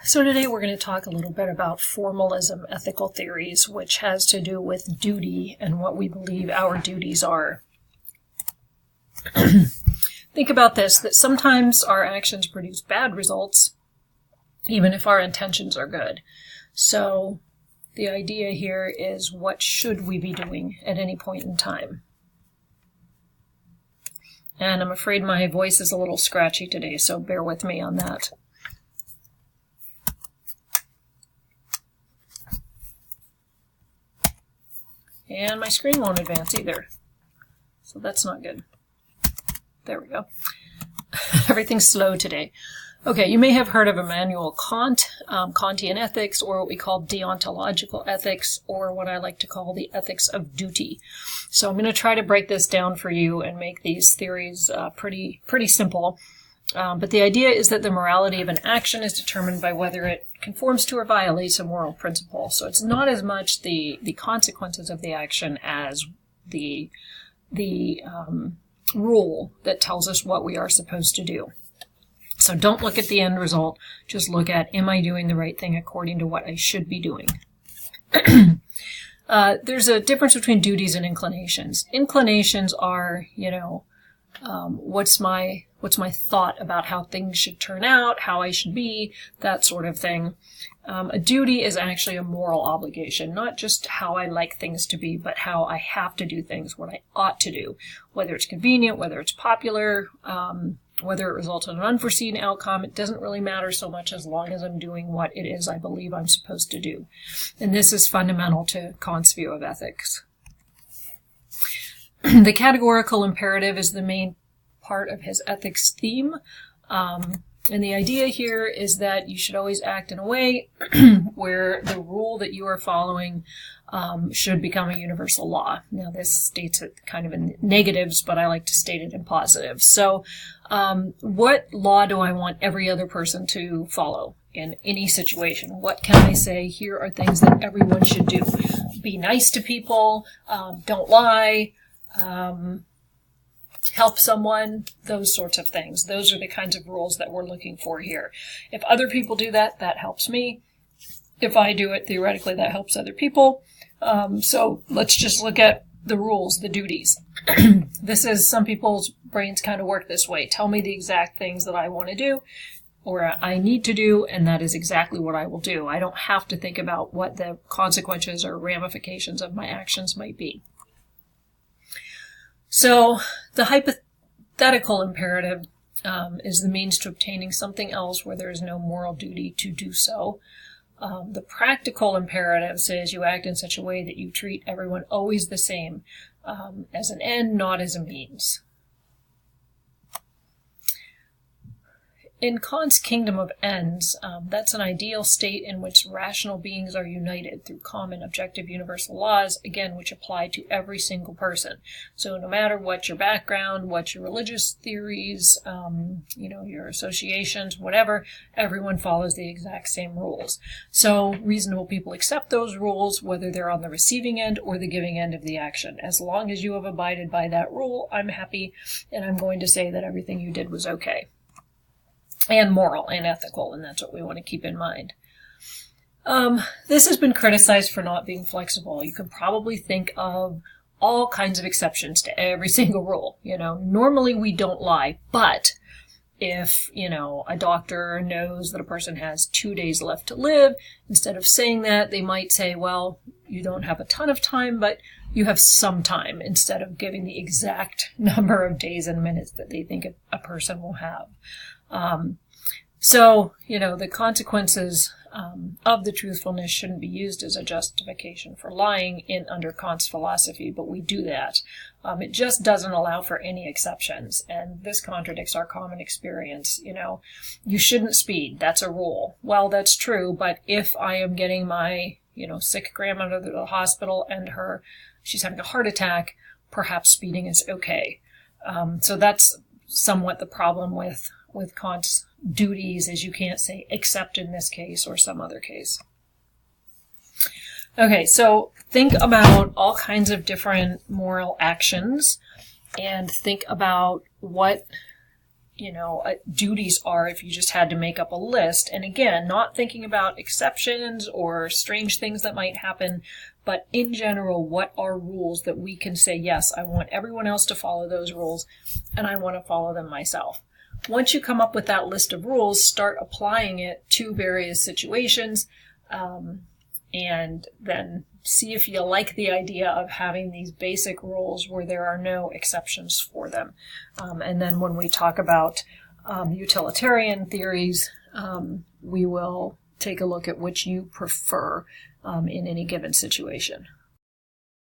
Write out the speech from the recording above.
So today we're going to talk a little bit about formalism ethical theories, which has to do with duty and what we believe our duties are. Think about this, that sometimes our actions produce bad results, even if our intentions are good. So the idea here is, what should we be doing at any point in time? And I'm afraid my voice is a little scratchy today, so bear with me on that. And my screen won't advance either, so that's not good. There we go. Everything's slow today. Okay, you may have heard of Immanuel Kant, Kantian ethics, or what we call deontological ethics, or what I like to call the ethics of duty. So I'm going to try to break this down for you and make these theories pretty simple. But the idea is that the morality of an action is determined by whether it conforms to or violates a moral principle. So it's not as much the consequences of the action as the rule that tells us what we are supposed to do. So don't look at the end result, just look at, am I doing the right thing according to what I should be doing? There's a difference between duties and inclinations. Inclinations are, what's my thought about how things should turn out, how I should be, that sort of thing. A duty is actually a moral obligation, not just how I like things to be, but how I have to do things, what I ought to do, whether it's convenient, whether it's popular, whether it results in an unforeseen outcome. It doesn't really matter so much as long as I'm doing what it is I believe I'm supposed to do. And this is fundamental to Kant's view of ethics. The categorical imperative is the main part of his ethics theme. And the idea here is that you should always act in a way where the rule that you are following should become a universal law. Now, this states it kind of in negatives, but I like to state it in positives. So what law do I want every other person to follow in any situation? What can I say? Here are things that everyone should do. Be nice to people, don't lie, help someone, those sorts of things. Those are the kinds of rules that we're looking for here. If other people do that, that helps me. If I do it, theoretically, that helps other people. So let's just look at the rules, the duties. This is, some people's brains kind of work this way. Tell me the exact things that I want to do or I need to do, and that is exactly what I will do. I don't have to think about what the consequences or ramifications of my actions might be. So the hypothetical imperative is the means to obtaining something else where there is no moral duty to do so. The practical imperative says you act in such a way that you treat everyone always the same, as an end, not as a means. In Kant's kingdom of ends, that's an ideal state in which rational beings are united through common objective universal laws, again, which apply to every single person. So no matter what your background, what your religious theories, your associations, whatever, everyone follows the exact same rules. So reasonable people accept those rules, whether they're on the receiving end or the giving end of the action. As long as you have abided by that rule, I'm happy, and I'm going to say that everything you did was okay. And moral and ethical, and that's what we want to keep in mind. This has been criticized for not being flexible. You can probably think of all kinds of exceptions to every single rule. Normally we don't lie, but if, a doctor knows that a person has 2 days left to live, instead of saying that, they might say, well, you don't have a ton of time, but you have some time, instead of giving the exact number of days and minutes that they think a person will have. The consequences of the truthfulness shouldn't be used as a justification for lying under Kant's philosophy, but we do that. It just doesn't allow for any exceptions, and this contradicts our common experience. You shouldn't speed, that's a rule. Well, that's true, but if I am getting my, sick grandmother to the hospital and she's having a heart attack, perhaps speeding is okay. So that's somewhat the problem with Kant's duties, is you can't say except in this case or some other case. Okay, so think about all kinds of different moral actions and think about what duties are if you just had to make up a list. And again, not thinking about exceptions or strange things that might happen, but in general, what are rules that we can say, yes, I want everyone else to follow those rules, and I want to follow them myself. Once you come up with that list of rules, start applying it to various situations, and then see if you like the idea of having these basic rules where there are no exceptions for them. And then when we talk about utilitarian theories, we will take a look at which you prefer in any given situation.